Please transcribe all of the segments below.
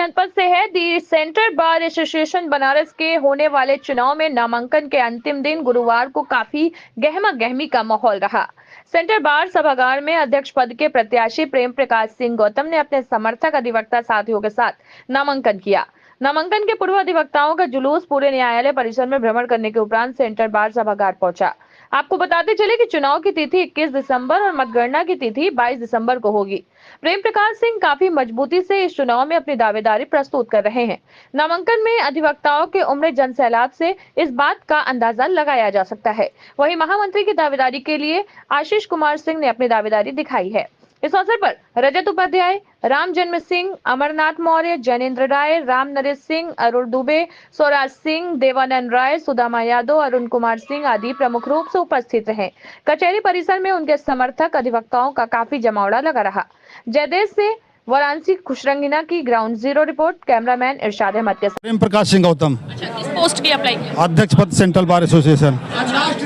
जनपद से है। The central bar association Banaras के होने वाले चुनाव में नामांकन के अंतिम दिन गुरुवार को काफी गहमा गहमी का माहौल रहा। सेंट्रल बार सभागार में अध्यक्ष पद के प्रत्याशी प्रेम प्रकाश सिंह गौतम ने अपने समर्थक अधिवक्ता साथियों के साथ नामांकन किया। नामांकन के पूर्व अधिवक्ताओं का जुलूस पूरे न्यायालय परिसर में भ्रमण करने के उपरांत सेंट्रल बार सभागार पहुंचा। आपको बताते चले कि चुनाव की तिथि 21 दिसंबर और मतगणना की तिथि 22 दिसंबर को होगी। प्रेम प्रकाश सिंह काफी मजबूती से इस चुनाव में अपनी दावेदारी प्रस्तुत कर रहे हैं। नामांकन में अधिवक्ताओं के उमड़े जनसैलाब से इस बात का अंदाजा लगाया जा सकता है। वहीं महामंत्री की दावेदारी के लिए आशीष कुमार सिंह ने अपनी दावेदारी दिखाई है। इस अवसर पर रजत उपाध्याय, राम जन्म सिंह, अमरनाथ मौर्य, जैनेन्द्र राय, राम नरेश सिंह, अरुण दुबे, स्वराज सिंह, देवानंद राय, सुदामा यादव, अरुण कुमार सिंह आदि प्रमुख रूप से उपस्थित रहे। कचहरी परिसर में उनके समर्थक अधिवक्ताओं का काफी जमावड़ा लगा रहा। जयदेव से वाराणसी खुशरंगीना की ग्राउंड जीरो रिपोर्ट। कैमरामैन इरशाद अहमद के साथ प्रेम प्रकाश सिंह गौतम। किस पोस्ट की अप्लाई किया? अध्यक्ष पद सेंट्रल बार एसोसिएशन।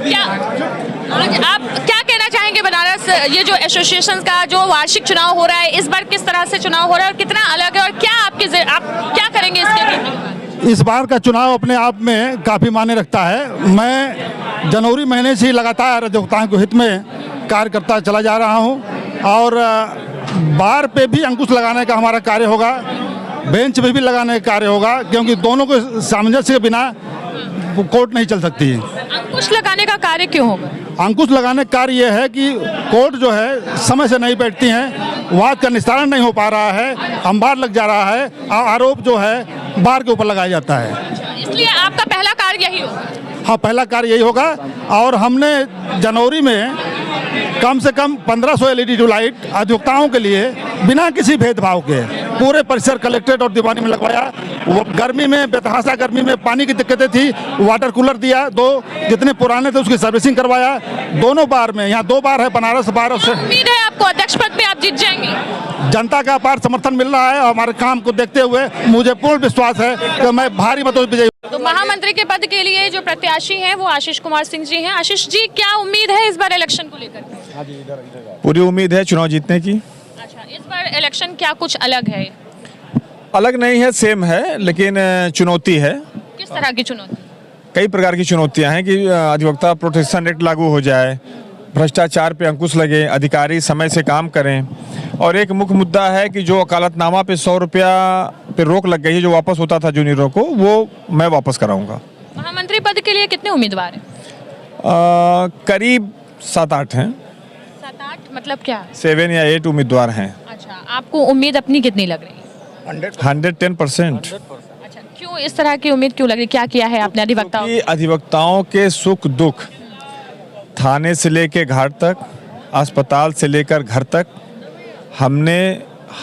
क्या आप क्या कहना चाहेंगे बनारस ये जो एसोसिएशन का जो वार्षिक चुनाव हो रहा है, इस बार किस तरह से चुनाव हो रहा है और कितना अलग है और क्या आप क्या करेंगे इसके लिए? इस बार का चुनाव अपने आप में काफी मायने रखता है। मैं जनवरी महीने से ही लगातार अधिवक्ताओं के हित में कार्य करता चला जा रहा हूं और बार पे भी अंकुश लगाने का हमारा कार्य होगा, बेंच पे भी लगाने का कार्य होगा, क्योंकि दोनों को सामंजस्य के बिना कोर्ट नहीं चल सकती है। अंकुश लगाने का कार्य क्यों होगा? अंकुश लगाने का कार्य यह है कि कोर्ट जो है समय से नहीं बैठती हैं, वाद का निस्तारण नहीं हो पा रहा है, अंबार लग जा रहा है, आरोप जो है बार के ऊपर लगाया जाता है। इसलिए आपका पहला कार्य यही होगा? हाँ, पहला कार्य यही होगा। और हमने जनवरी में कम से कम 1500 LED ट्यूबलाइट अधिवक्ताओं के लिए बिना किसी भेदभाव के पूरे परिसर कलेक्ट्रेट और दीवानी में लगवाया। वो गर्मी में, बेतहाशा गर्मी में पानी की दिक्कतें थी, वाटर कूलर दिया, 2 जितने पुराने थे उसकी सर्विसिंग करवाया। दोनों बार में, यहाँ 2 बार है बनारस बार। उम्मीद है आपको अध्यक्ष पद पे आप जीत जाएंगे? जनता का अपार समर्थन मिल रहा है और हमारे काम को देखते हुए मुझे पूर्ण विश्वास है कि मैं भारी मतों से विजयी। तो महामंत्री के पद के लिए जो प्रत्याशी हैं वो आशीष कुमार सिंह जी हैं। आशीष जी, क्या उम्मीद है इस बार इलेक्शन को लेकर? पूरी उम्मीद है चुनाव जीतने की। अच्छा, इस बार इलेक्शन क्या कुछ अलग है? अलग नहीं है, सेम है, लेकिन चुनौती है। किस तरह की चुनौती? कई प्रकार की चुनौतियां हैं कि अधिवक्ता प्रोटेक्शन एक्ट लागू हो जाए, भ्रष्टाचार पे अंकुश लगे, अधिकारी समय से काम करें, और एक मुख्य मुद्दा है कि जो वकालतनामा पे 100 रुपया पे रोक लग गई है, जो वापस होता था जूनियरों को, वो मैं वापस कराऊंगा। महामंत्री पद के लिए कितने उम्मीदवार हैं? करीब 7-8 हैं। 7-8 मतलब क्या? 7 या 8 उम्मीदवार हैं। अच्छा, आपको उम्मीद अपनी कितनी लग रही है? 110%। अच्छा, क्यों इस तरह की उम्मीद क्यों लग रही? क्या किया है आपने अधिवक्ताओं? अधिवक्ताओं के सुख दुख, थाने से लेकर घर तक, अस्पताल से लेकर घर तक, हमने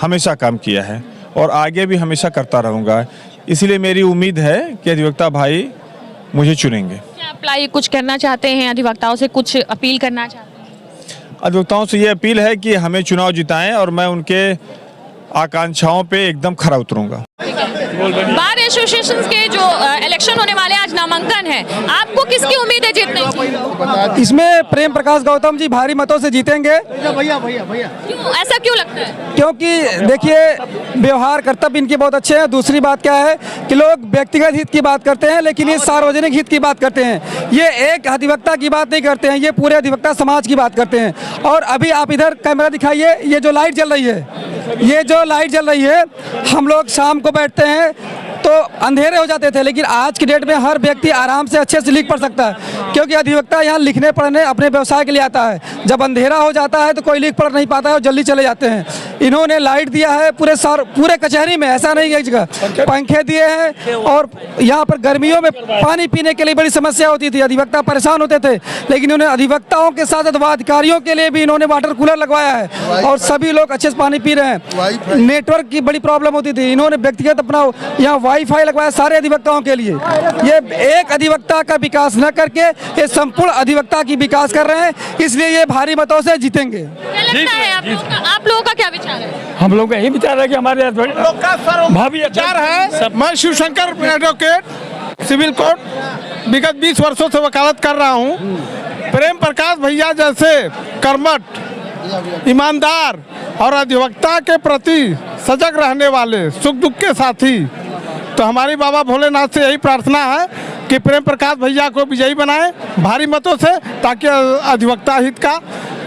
हमेशा काम किया है और आगे भी हमेशा करता रहूँगा। इसलिए मेरी उम्मीद है कि अधिवक्ता भाई मुझे चुनेंगे। क्या अप्लाई कुछ करना चाहते हैं अधिवक्ताओं से, कुछ अपील करना चाहते हैं? अधिवक्ताओं से ये अपील है कि हमें चुनाव जिताएं और मैं उनके आकांक्षाओं पे एकदम खरा उतरूंगा। बार एसोसिएशन के जो इलेक्शन होने वाले आज नामांकन है, आपको किसकी उम्मीद है जीतने की? इसमें प्रेम प्रकाश गौतम जी भारी मतों से जीतेंगे। क्यों, ऐसा क्यों लगता है? क्योंकि देखिए, व्यवहार कर्तव्य इनके बहुत अच्छे हैं। दूसरी बात क्या है कि लोग व्यक्तिगत हित की बात करते हैं, लेकिन ये सार्वजनिक हित की बात करते हैं। ये एक अधिवक्ता की बात नहीं करते हैं, ये पूरे अधिवक्ता समाज की बात करते हैं। और अभी आप इधर कैमरा दिखाइए, ये जो लाइट जल रही है, ये जो लाइट जल रही है, हम लोग शाम को बैठते हैं तो अंधेरे हो जाते थे, लेकिन आज की डेट में हर व्यक्ति आराम से अच्छे से लिख पढ़ सकता है, क्योंकि अधिवक्ता यहाँ लिखने पढ़ने अपने व्यवसाय के लिए आता है। जब अंधेरा हो जाता है तो कोई लिख पढ़ नहीं पाता है और जल्दी चले जाते हैं। इन्होंने लाइट दिया है पूरे कचहरी में, ऐसा नहीं एक जगह पंखे दिए हैं। और यहाँ पर गर्मियों में पानी पीने के लिए बड़ी समस्या होती थी, अधिवक्ता परेशान होते थे, लेकिन इन्होंने अधिवक्ताओं के साथ अधिकारियों के लिए भी इन्होंने वाटर कूलर लगवाया है और सभी लोग अच्छे से पानी पी रहे हैं। नेटवर्क की बड़ी प्रॉब्लम होती थी, इन्होंने व्यक्तिगत अपना यहाँ वाईफाई लगवाया सारे अधिवक्ताओं के लिए। ये एक अधिवक्ता का विकास न करके ये संपूर्ण अधिवक्ता की विकास कर रहे हैं, इसलिए ये भारी मतों से जीतेंगे। क्या लगता है आप लोगों का क्या विचार है? हम लोग का यही विचार है कि हमारे भावी विचार है। मैं शिवशंकर एडवोकेट सिविल कोर्ट विगत 20 वर्षों से वकालत कर रहा हूँ। प्रेम प्रकाश भैया जैसे कर्मठ, ईमानदार और अधिवक्ता के प्रति सजग रहने वाले, सुख दुख के साथी। तो हमारी बाबा भोलेनाथ से यही प्रार्थना है कि प्रेम प्रकाश भैया को विजयी बनाए भारी मतों से, ताकि अधिवक्ता हित का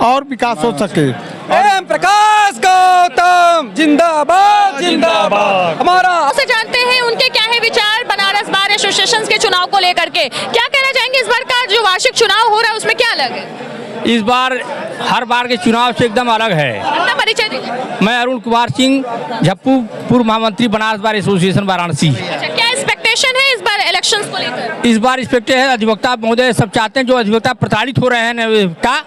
और विकास हो सके। प्रेम प्रकाश गौतम जिंदाबाद जिंदाबाद। हमारा से जानते हैं उनके क्या है विचार बनारस बार एसोसिएशन के चुनाव को लेकर के, क्या कहना चाहेंगे इस बार का जो वार्षिक चुनाव हो रहा है उसमें क्या अलग है? इस बार हर बार के चुनाव से एकदम अलग है। अपना परिचय दीजिए। मैं अरुण कुमार सिंह, झप्पू पूर्व महामंत्री बनारस बार एसोसिएशन वाराणसी। अच्छा, क्या एक्सपेक्टेशन है इस बार इलेक्शंस को लेकर? इस बार एक्सपेक्टेड है, अधिवक्ता महोदय सब चाहते हैं, जो अधिवक्ता प्रताड़ित हो रहे हैं अधिवक्ता,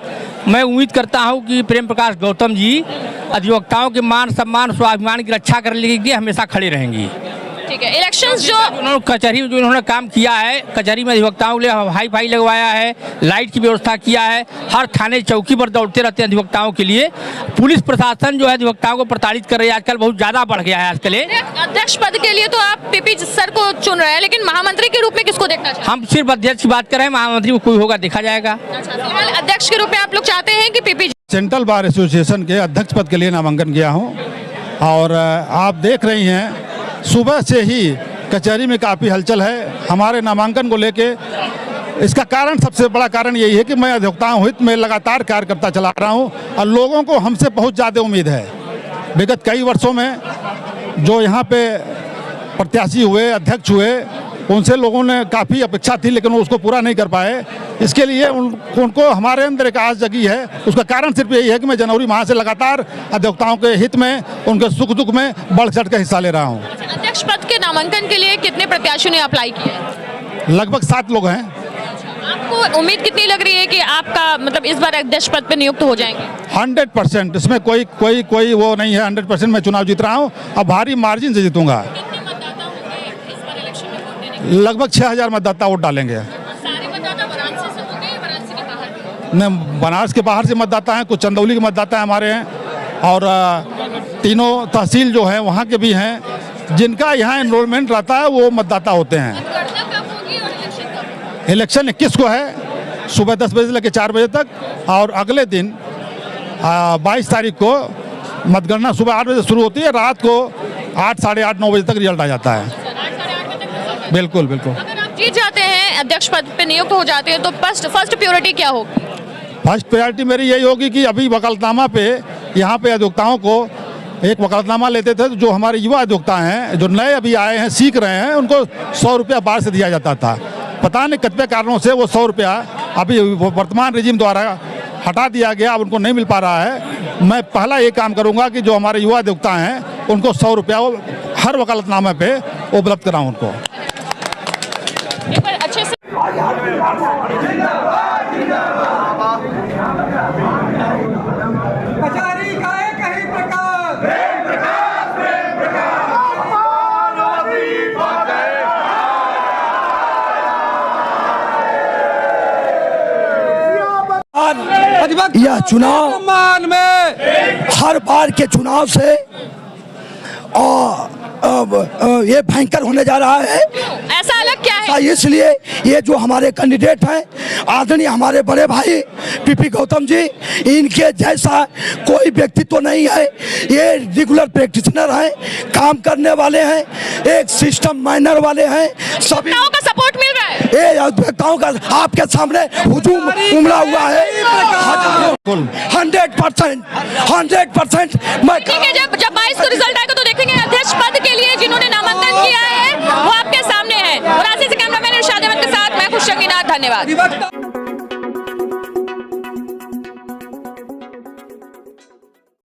मैं उम्मीद करता हूं कि प्रेम प्रकाश गौतम जी अधिवक्ताओं के मान सम्मान स्वाभिमान की रक्षा करने के लिए हमेशा खड़े रहेंगी। ठीक है, इलेक्शंस जो उन्होंने कचहरी में जो इन्होंने काम किया है, कचहरी में अधिवक्ताओं के लिए हाई फाई लगवाया है, लाइट की व्यवस्था किया है, हर थाने चौकी पर दौड़ते रहते हैं अधिवक्ताओं के लिए। पुलिस प्रशासन जो है अधिवक्ताओं को प्रताड़ित कर रही है, आजकल बहुत ज्यादा बढ़ गया है आजकल। अध्यक्ष पद के लिए तो आप पीपी सर को चुन रहे हैं, लेकिन महामंत्री के रूप में किसको देखना चाहते हम सिर्फ अध्यक्ष की बात कर रहे हैं, महामंत्री को कोई होगा देखा जाएगा। हैं? फिलहाल अध्यक्ष के रूप में आप लोग चाहते हैं कि पीपी? सेंट्रल बार एसोसिएशन के अध्यक्ष पद के लिए नामांकन किया हूँ और आप देख रही हैं सुबह से ही कचहरी में काफ़ी हलचल है हमारे नामांकन को लेके। इसका कारण, सबसे बड़ा कारण यही है कि मैं अधिवक्ताओं हित में लगातार कार्य करता चला रहा हूँ और लोगों को हमसे बहुत ज़्यादा उम्मीद है। विगत कई वर्षों में जो यहाँ पे प्रत्याशी हुए, अध्यक्ष हुए, उनसे लोगों ने काफ़ी अपेक्षा थी, लेकिन वो उसको पूरा नहीं कर पाए। इसके लिए उनको हमारे अंदर एक आस जगी है। उसका कारण सिर्फ यही है कि मैं जनवरी माह से लगातार अधिवक्ताओं के हित में, उनके सुख दुख में बढ़ चढ़ कर हिस्सा ले रहा हूँ। अध्यक्ष पद के नामांकन के लिए कितने प्रत्याशियों ने अप्लाई किया? लगभग 7 लोग हैं। आपको उम्मीद कितनी लग रही है कि आपका मतलब इस बार अध्यक्ष पद पे नियुक्त हो जाएंगे? 100%, इसमें कोई वो नहीं है। 100% मैं चुनाव जीत रहा हूँ और भारी मार्जिन से जीतूंगा। कितने मतदाता होंगे इस बार इलेक्शन में वोट देने के? लगभग 6000 मतदाता वोट डालेंगे। सारे मतदाता वाराणसी से होंगे या वाराणसी के बाहर? न, बनारस के बाहर से मतदाता हैं, कुछ चंदौली के मतदाता हमारे हैं और तीनों तहसील जो हैं वहाँ के भी हैं। जिनका यहाँ एनरोलमेंट रहता है वो मतदाता होते हैं। मतगणना कब होगी और इलेक्शन कब? इलेक्शन 21 को है, सुबह 10 बजे से लेकर 4 बजे तक और अगले दिन 22 तारीख को मतगणना सुबह 8 बजे शुरू होती है, रात को 8, साढ़े 8, 9 बजे तक रिजल्ट आ जाता है। 8 बजे तक? बिल्कुल बिल्कुल। अगर आप जीत जाते हैं, अध्यक्ष पद पे नियुक्त हो जाते हैं, तो फर्स्ट प्रायोरिटी क्या होगी? फर्स्ट प्रायोरिटी मेरी यही होगी कि अभी वकालतनामा पे यहाँ पे अधिवक्ताओं को एक वकालतनामा लेते थे, तो जो हमारे युवा अधिवक्ता हैं, जो नए अभी आए हैं, सीख रहे हैं, उनको 100 रुपया बाहर से दिया जाता था। पता नहीं कतिपय कारणों से वो 100 रुपया अभी वर्तमान रिजीम द्वारा हटा दिया गया, अब उनको नहीं मिल पा रहा है। मैं पहला ये काम करूँगा कि जो हमारे युवा अधिवक्ता हैं उनको 100 रुपया हर वकालतनामे पे उपलब्ध कराऊँ उनको। एक बार अच्छे से कचहरी का एक ही प्रकार, यह चुनाव सम्मान में हर बार के चुनाव से ये भयंकर होने जा रहा है। ऐसा अलग क्या है? इसलिए ये जो हमारे कैंडिडेट हैं, आदरणीय हमारे बड़े भाई पीपी गौतम जी, इनके जैसा कोई व्यक्तित्व तो नहीं है। ये रेगुलर प्रैक्टिशनर हैं, काम करने वाले हैं, एक सिस्टम माइनर वाले हैं। सभी का सपोर्ट मिल रहा है? ये अधिवक्ताओं का आपके सामने हुजूम उमड़ा हुआ है। 100% मैं ठीक है, जब 22 को रिजल्ट आएगा तो देखेंगे अध्यक्ष पद के लिए जिन्होंने नामांकन किया है वो आपके सामने है। और आसिफ से कैमरामैन इरशाद अहमद के साथ मैं खुशरंगीनाथ, धन्यवाद।